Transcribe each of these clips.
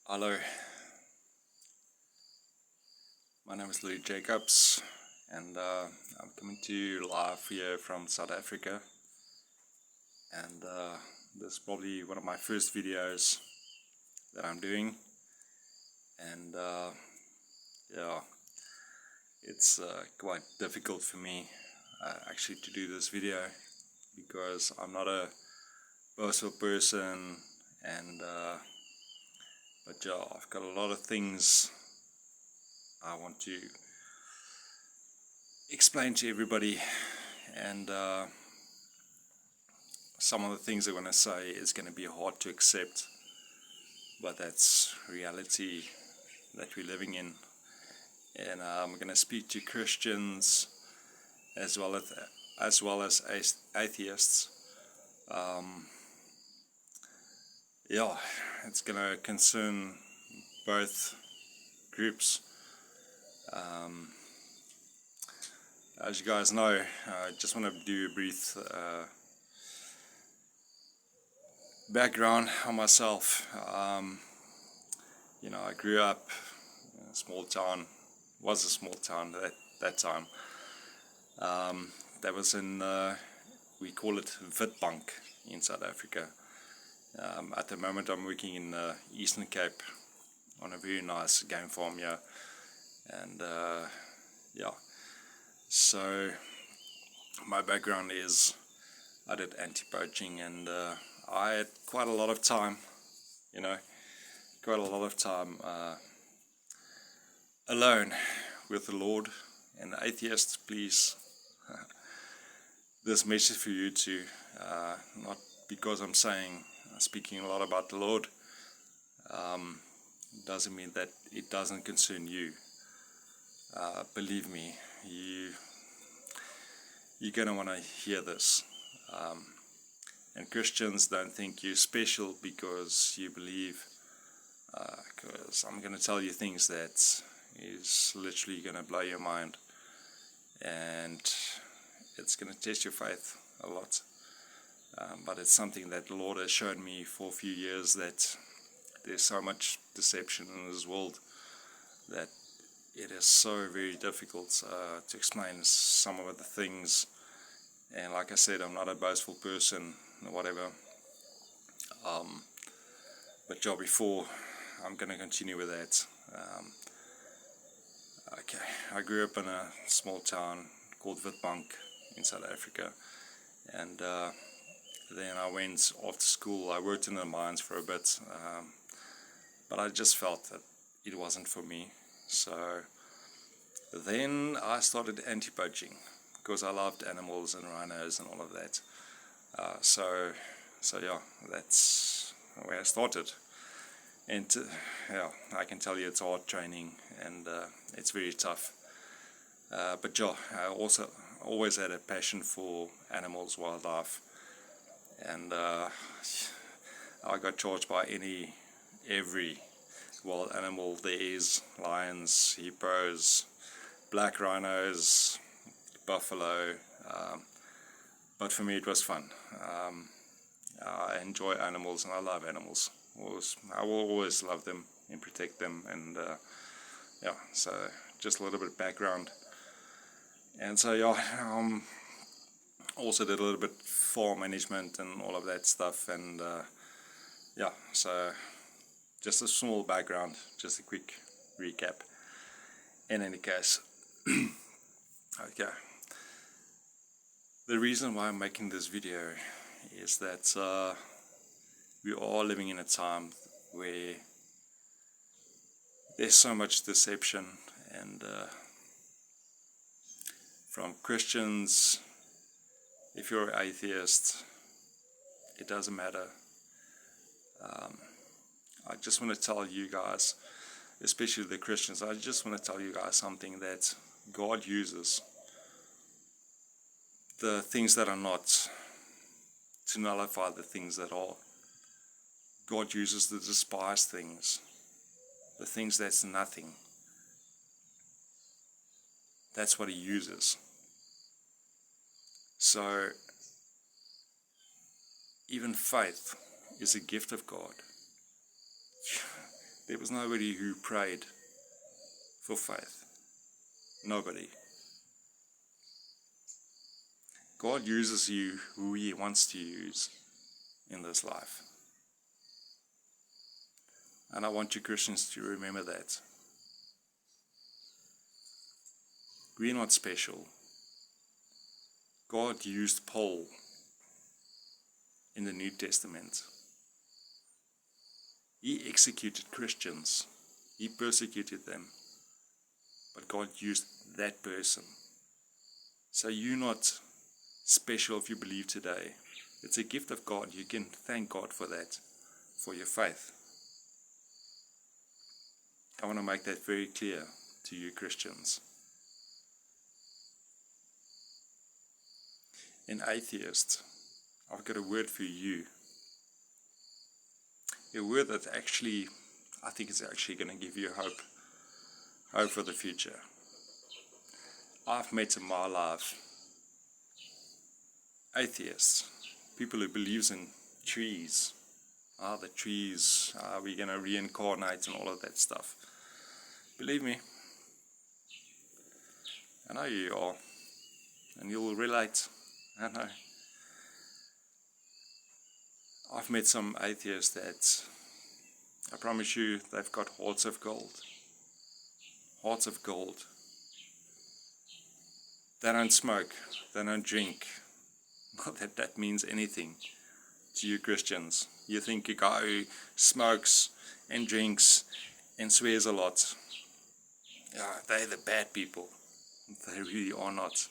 Hello, my name is Louis Jacobs, and I'm coming to you live here from South Africa. And this is probably one of my first videos that I'm doing, and yeah, it's quite difficult for me actually to do this video because I'm not a boastful person, and but yeah, I've got a lot of things I want to explain to everybody, and some of the things I'm going to say is going to be hard to accept, but that's reality that we're living in. And I'm going to speak to Christians as well as atheists. Yeah, it's going to concern both groups. As you guys know, I just want to do a brief background on myself. I grew up in a small town, was a small town at that time. That was in, we call it Witbank in South Africa. At the moment I'm working in Eastern Cape on a very nice game farm here. And yeah, so my background is I did anti-poaching, and I had quite a lot of time, alone with the Lord. And atheists, please, this message for you too, not because I'm speaking a lot about the Lord, doesn't mean that it doesn't concern you. Believe me, you're going to want to hear this. And Christians, don't think you're special because you believe, because I'm going to tell you things that is literally going to blow your mind, and it's going to test your faith a lot. But it's something that the Lord has shown me for a few years, that there's so much deception in this world that it is so very difficult to explain some of the things. And like I said, I'm not a boastful person or whatever. But yeah, before I'm going to continue with that. Okay, I grew up in a small town called Witbank in South Africa, and then I went after school. I worked in the mines for a bit, but I just felt that it wasn't for me. So then I started anti-poaching because I loved animals and rhinos and all of that. So yeah, that's where I started. And yeah, I can tell you it's hard training, and it's very tough. But yeah, I also always had a passion for animals, wildlife, and I got charged by every wild animal there is: lions, hippos, black rhinos, buffalo. But for me, it was fun. I enjoy animals and I love animals. I will always love them and protect them. And yeah, so just a little bit of background. And so yeah, also did a little bit farm management and all of that stuff. And yeah, so just a small background, just a quick recap. In any case, okay. The reason why I'm making this video is that we are living in a time where there's so much deception, and from Christians, if you're an atheist, it doesn't matter. I just want to tell you guys, especially the Christians, I just want to tell you guys something, that God uses the things that are not to nullify the things that are. God uses the despised things, the things that's nothing. That's what He uses. So even faith is a gift of God. There was nobody who prayed for faith. Nobody. God uses you who He wants to use in this life. And I want you Christians to remember that. We're not special. God used Paul in the New Testament. He executed Christians. He persecuted them. But God used that person. So you're not special if you believe today. It's a gift of God. You can thank God for that, for your faith. I want to make that very clear to you Christians. And atheists, I've got a word for you. A word that actually, I think is actually going to give you hope. Hope for the future. I've met in my life atheists, people who believes in trees. The trees, we're going to reincarnate and all of that stuff. Believe me, I know you are, and you'll relate. I know. I've met some atheists that, I promise you, they've got hearts of gold. Hearts of gold. They don't smoke, they don't drink. Not that that means anything to you Christians. You think a guy who smokes and drinks and swears a lot, they're the bad people. They really are not.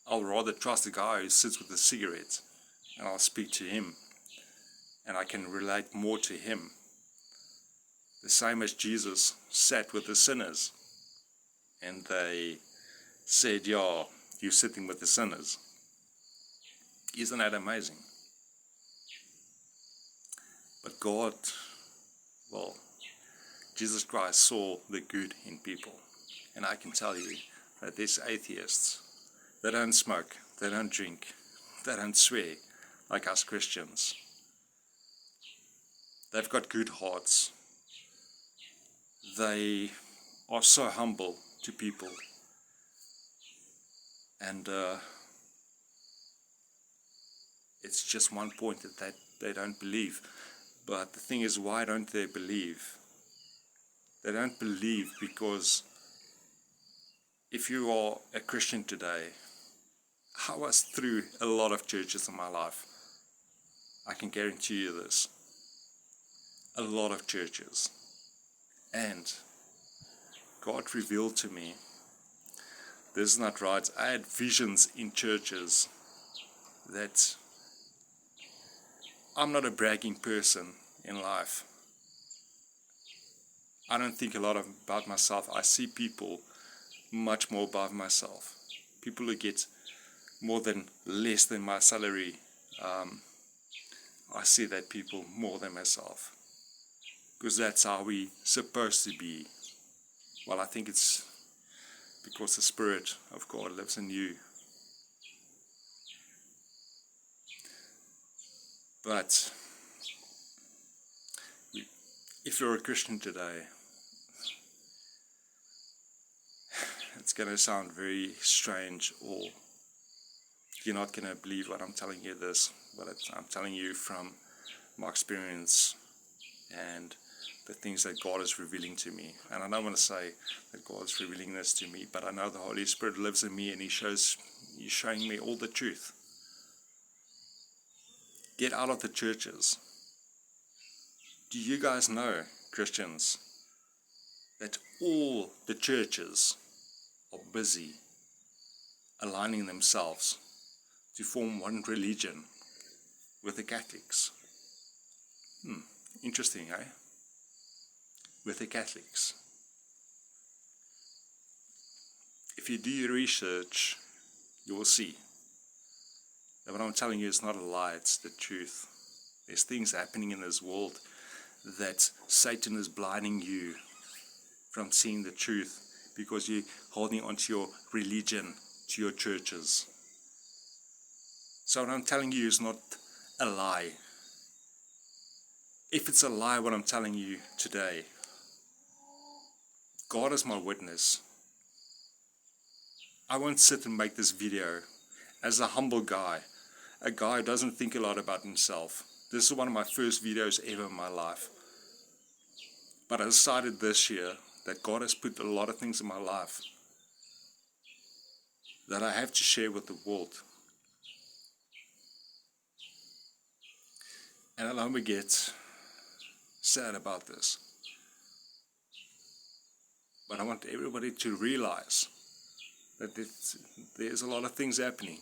I'll rather trust a guy who sits with a cigarette and I'll speak to him and I can relate more to him. The same as Jesus sat with the sinners and they said, "Yeah, you're sitting with the sinners." Isn't that amazing? But God, well, Jesus Christ saw the good in people. And I can tell you that these atheists, they don't smoke, they don't drink, they don't swear like us Christians. They've got good hearts. They are so humble to people. And it's just one point that they don't believe. But the thing is, why don't they believe? They don't believe because if you are a Christian today, I was through a lot of churches in my life. I can guarantee you this. A lot of churches. And God revealed to me, this is not right. I had visions in churches that I'm not a bragging person in life. I don't think a lot about myself. I see people much more above myself. People who get more than less than my salary. I see that people more than myself. Because that's how we're supposed to be. Well, I think it's because the Spirit of God lives in you. But if you're a Christian today, it's going to sound very strange, or you're not going to believe what I'm telling you this, but I'm telling you from my experience and the things that God is revealing to me. And I don't want to say that God is revealing this to me, but I know the Holy Spirit lives in me and He's showing me all the truth. Get out of the churches. Do you guys know, Christians, that all the churches are busy aligning themselves to form one religion with the Catholics? Interesting, eh? With the Catholics. If you do your research, you will see that what I'm telling you is not a lie, it's the truth. There's things happening in this world that Satan is blinding you from seeing the truth because you're holding on to your religion, to your churches. So what I'm telling you is not a lie. If it's a lie what I'm telling you today, God is my witness. I won't sit and make this video as a humble guy, a guy who doesn't think a lot about himself. This is one of my first videos ever in my life. But I decided this year that God has put a lot of things in my life that I have to share with the world. And I don't get sad about this. But I want everybody to realize that there's a lot of things happening.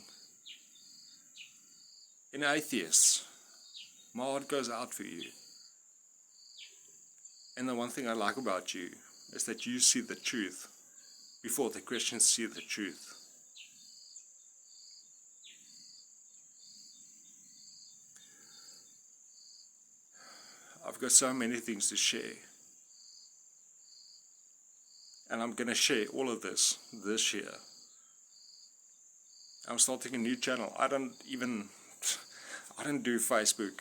In atheists, my heart goes out for you. And the one thing I like about you is that you see the truth before the Christians see the truth. I've got so many things to share. And I'm going to share all of this year. I'm starting a new channel. I don't do Facebook.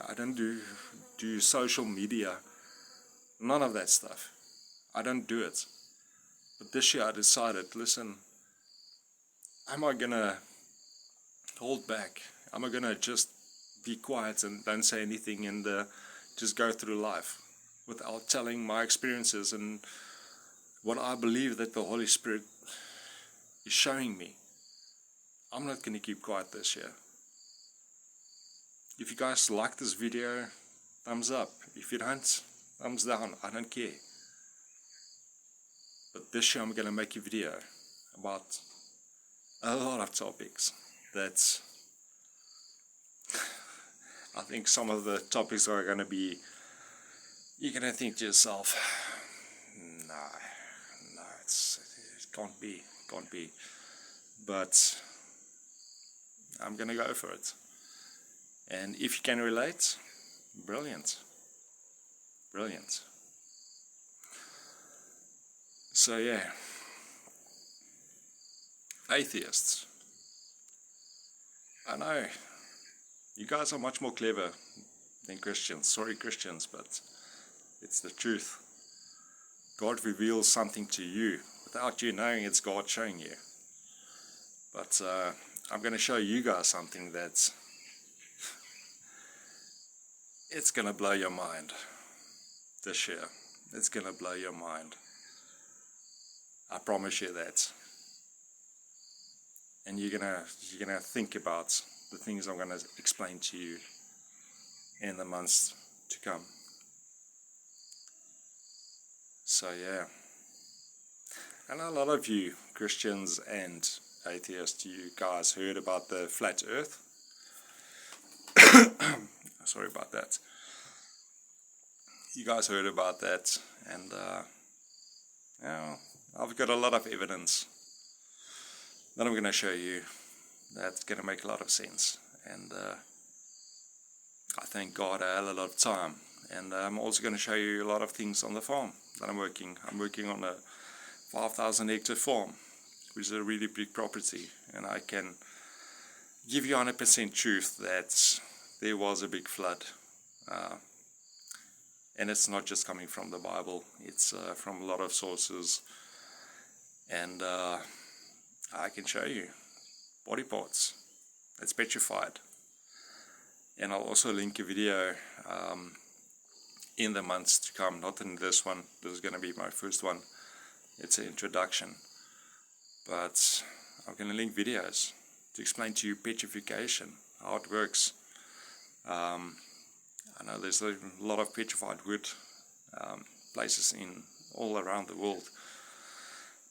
I don't do social media. None of that stuff. I don't do it. But this year I decided, listen, am I going to hold back? Am I going to just be quiet and don't say anything and just go through life without telling my experiences and what I believe that the Holy Spirit is showing me? I'm not going to keep quiet this year. If you guys like this video, thumbs up. If you don't, thumbs down. I don't care. But this year I'm going to make a video about a lot of topics that I think some of the topics are going to be, you're going to think to yourself, no, it can't be. But I'm going to go for it. And if you can relate, brilliant. So yeah, atheists. I know, you guys are much more clever than Christians. Sorry Christians, but it's the truth. God reveals something to you without you knowing it's God showing you. But I'm going to show you guys something that's it's going to blow your mind this year. It's going to blow your mind. I promise you that. And you're gonna think about the things I'm going to explain to you in the months to come. So yeah. And a lot of you Christians and atheists, you guys heard about the flat earth. Sorry about that. You guys heard about that, and I've got a lot of evidence that I'm going to show you that's going to make a lot of sense. And I thank God I had a lot of time. And I'm also going to show you a lot of things on the farm that I'm working. I'm working on a 5,000 hectare farm, which is a really big property, and I can give you 100% truth that there was a big flood. And it's not just coming from the Bible, it's from a lot of sources. And I can show you body parts that's petrified. And I'll also link a video in the months to come, not in this one. This is going to be my first one. It's an introduction. But I'm going to link videos to explain to you petrification, how it works. I know there's a lot of petrified wood places in all around the world.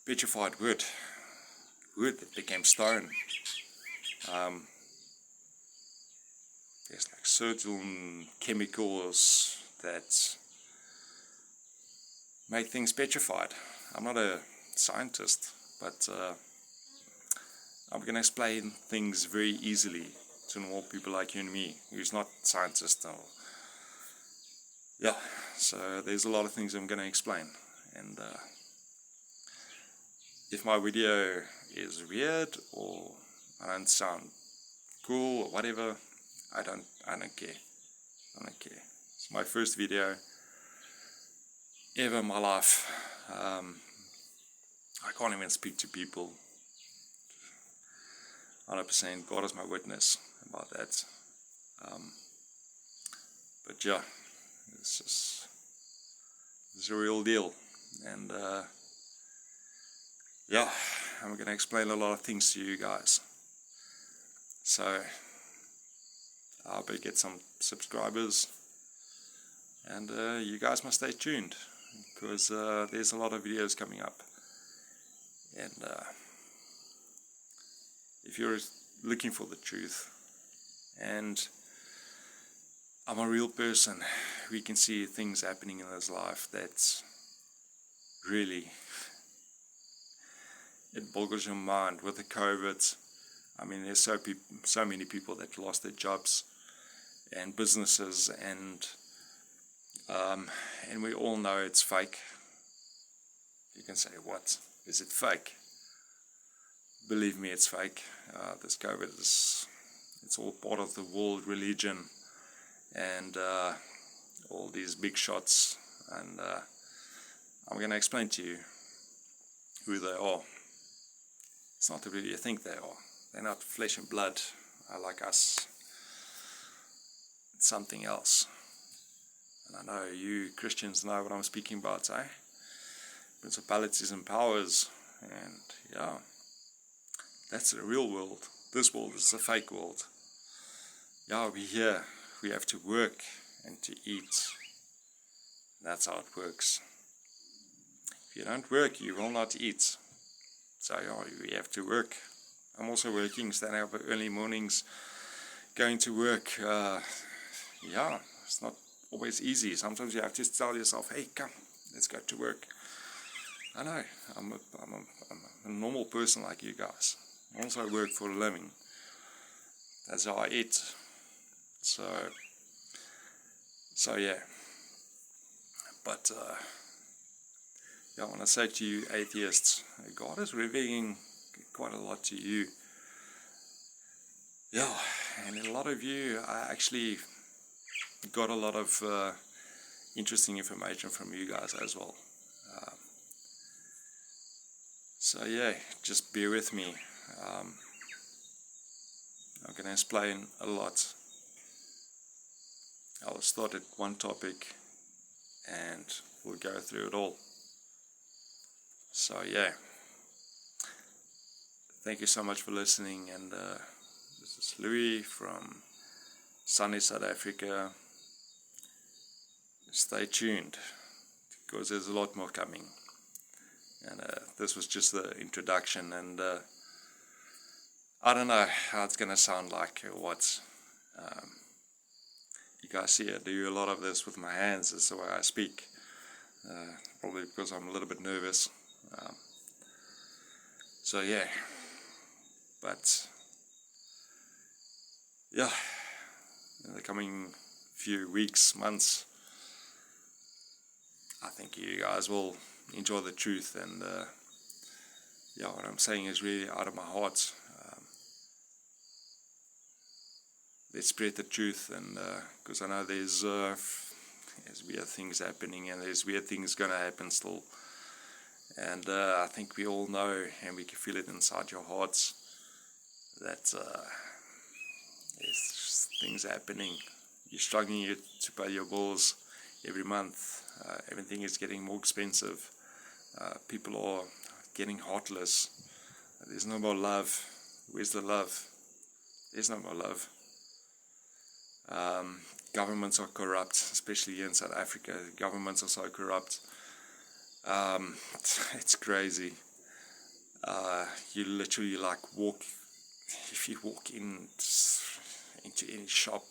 Petrified wood that became stone. There's like certain chemicals that make things petrified. I'm not a scientist, but I'm going to explain things very easily to normal people like you and me, who's not scientists. Yeah, so there's a lot of things I'm going to explain. And if my video is weird or I don't sound cool or whatever, I don't care. It's my first video. ever in my life. I can't even speak to people 100%. God is my witness about that. But yeah, it's a real deal. And yeah, I'm going to explain a lot of things to you guys. So I hope I get some subscribers. And you guys must stay tuned, because there's a lot of videos coming up. And if you're looking for the truth, and I'm a real person, we can see things happening in this life that's really, it boggles your mind with the COVID. I mean, there's so many people that lost their jobs and businesses, and we all know it's fake. You can say, what? Is it fake? Believe me, it's fake. This COVID it's all part of the world religion, and all these big shots, and I'm going to explain to you who they are. It's not who you think they are. They're not flesh and blood like us. It's something else. And I know you Christians know what I'm speaking about, eh? Principalities and powers, and yeah, that's the real world. This world is a fake world. Yeah, we're here. We have to work and to eat. That's how it works. If you don't work, you will not eat. So yeah, we have to work. I'm also working, standing up early mornings, going to work. Yeah, it's not always easy. Sometimes you have to tell yourself, hey, come, let's go to work. I know, I'm a normal person like you guys. I also work for a living. That's how I eat. So yeah. But yeah, I want to say to you atheists, God is revealing quite a lot to you. Yeah, and a lot of you, I actually got a lot of interesting information from you guys as well. So yeah, just bear with me. I'm going to explain a lot. I'll start at one topic and we'll go through it all. So yeah, thank you so much for listening, and this is Louis from sunny South Africa. Stay tuned, because there's a lot more coming. And this was just the introduction, and I don't know how it's gonna sound like or what. You guys see I do a lot of this with my hands. That's the way I speak. Probably because I'm a little bit nervous. So yeah, but yeah, in the coming few weeks, months, I think you guys will enjoy the truth, and yeah, what I'm saying is really out of my heart. Let's spread the truth, and because I know there's weird things happening, and there's weird things gonna happen still, and I think we all know, and we can feel it inside your hearts, that there's just things happening. You're struggling to pay your bills every month. Everything is getting more expensive. People are getting heartless. There's no more love. Where's the love? There's no more love. Governments are corrupt, especially here in South Africa. Governments are so corrupt. It's crazy. You literally if you walk into any shop,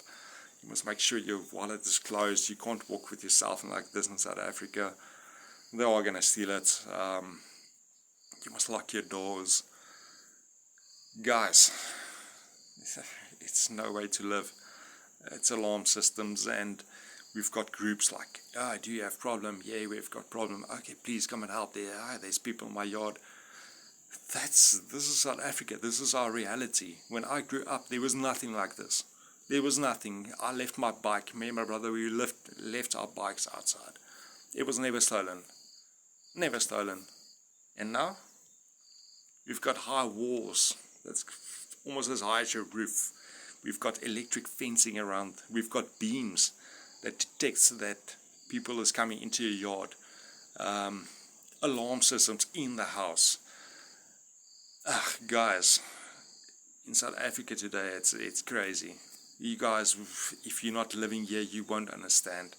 you must make sure your wallet is closed. You can't walk with yourself like this in South Africa. They are going to steal it. You must lock your doors. Guys, it's no way to live. It's alarm systems, and we've got groups like, do you have problem? Yeah, we've got problem. Okay, please come and help there. There's people in my yard. This is South Africa. This is our reality. When I grew up, there was nothing like this. There was nothing. I left my bike. Me and my brother, we left our bikes outside. It was never stolen. Never stolen. And now, we've got high walls that's almost as high as your roof. We've got electric fencing around. We've got beams that detects that people is coming into your yard. Alarm systems in the house. Guys, in South Africa today, it's crazy. You guys, if you're not living here, you won't understand.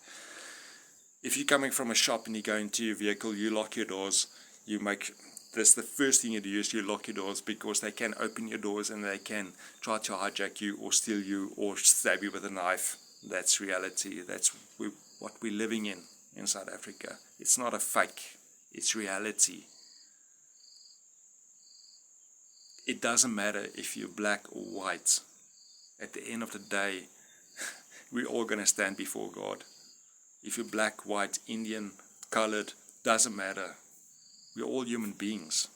If you're coming from a shop and you go into your vehicle, you lock your doors. That's the first thing you do, is you lock your doors, because they can open your doors and they can try to hijack you or steal you or stab you with a knife. That's reality. That's what we're living in South Africa. It's not a fake. It's reality. It doesn't matter if you're black or white. At the end of the day, we're all going to stand before God. If you're black, white, Indian, colored, doesn't matter. We're all human beings.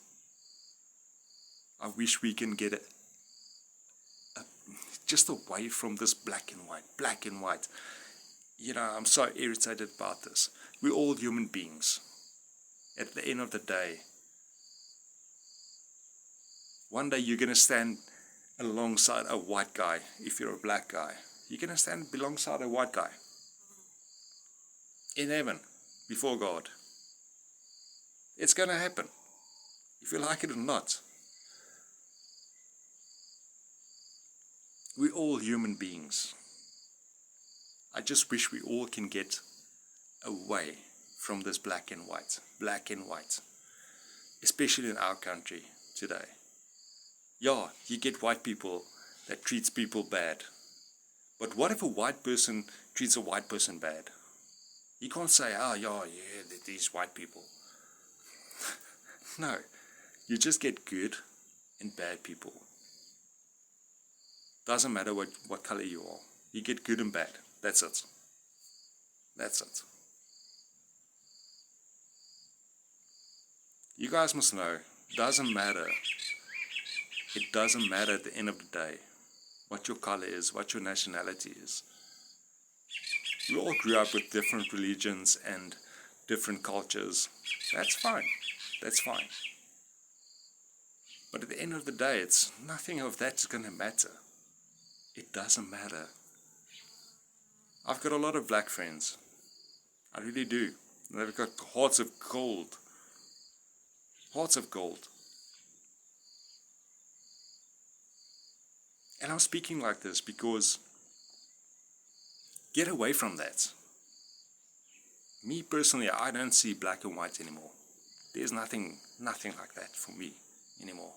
I wish we can get just away from this black and white. I'm so irritated about this. We're all human beings. At the end of the day, one day you're going to stand alongside a white guy. If you're a black guy, you're going to stand alongside a white guy in heaven before God. It's going to happen, if you like it or not. We're all human beings. I just wish we all can get away from this black and white, especially in our country today. Yeah, you get white people that treats people bad. But what if a white person treats a white person bad? You can't say, these white people. No, you just get good and bad people. Doesn't matter what color you are. You get good and bad. That's it. That's it. You guys must know, doesn't matter. It doesn't matter at the end of the day what your color is, what your nationality is. We all grew up with different religions and different cultures. That's fine. That's fine. But at the end of the day, it's nothing of that's going to matter. It doesn't matter. I've got a lot of black friends. I really do. They've got hearts of gold. Hearts of gold. And I'm speaking like this because get away from that. Me personally, I don't see black and white anymore. There's nothing like that for me anymore.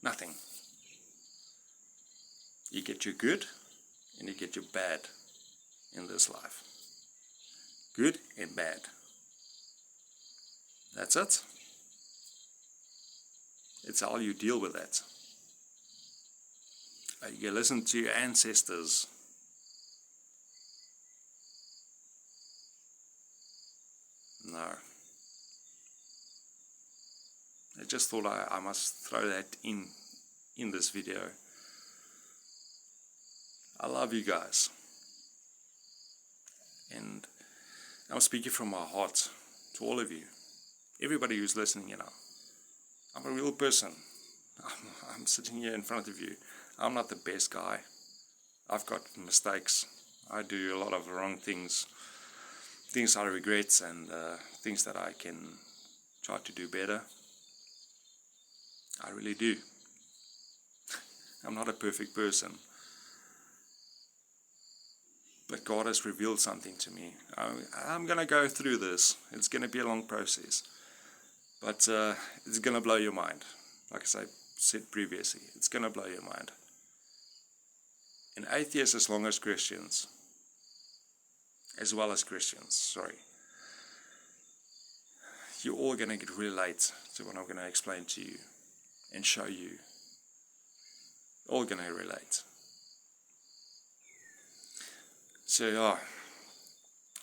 Nothing. You get your good and you get your bad in this life. Good and bad. That's it. It's how you deal with that. You listen to your ancestors. No. I just thought I must throw that in this video. I love you guys. And I'm speaking from my heart to all of you. Everybody who's listening, I'm a real person. I'm sitting here in front of you. I'm not the best guy. I've got mistakes. I do a lot of wrong things. Things I regret and things that I can try to do better. I really do. I'm not a perfect person. But God has revealed something to me. I'm going to go through this. It's going to be a long process. But it's going to blow your mind. Like I said previously, it's going to blow your mind. And atheists as long as Christians, as well as Christians, sorry. You're all going to relate to what I'm going to explain to you and show you. All going to relate. So yeah,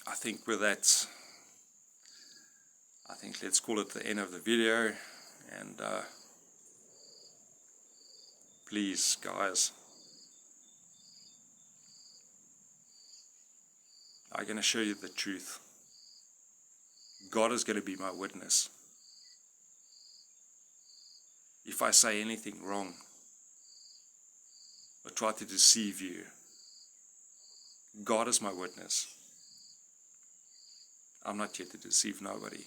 I think with that, let's call it the end of the video. And please, guys, I'm going to show you the truth. God is going to be my witness. If I say anything wrong or try to deceive you, God is my witness. I'm not here to deceive nobody.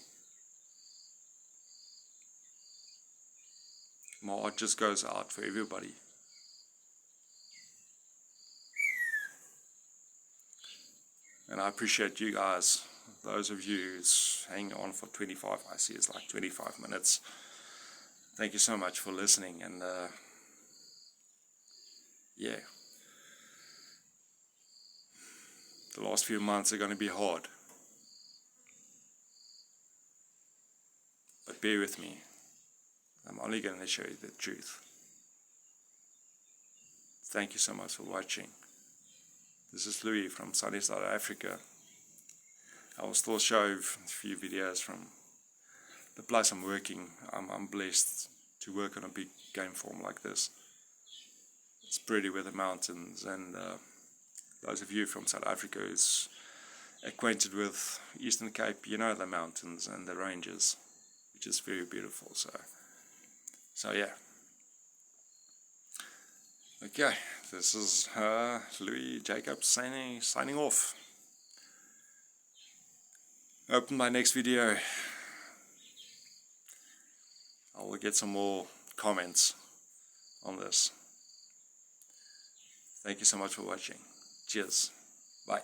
My heart just goes out for everybody. And I appreciate you guys, those of you who's hanging on for 25, I see it's like 25 minutes. Thank you so much for listening, and yeah. The last few months are going to be hard. But bear with me. I'm only going to show you the truth. Thank you so much for watching. This is Louis from sunny South Africa. I will still show a few videos from the place I'm working. I'm blessed to work on a big game farm like this. It's pretty with the mountains, and those of you from South Africa who's acquainted with Eastern Cape, you know the mountains and the ranges, which is very beautiful. So yeah. Okay, this is Louis Jacobs signing off. Open my next video. I will get some more comments on this. Thank you so much for watching. Cheers. Bye.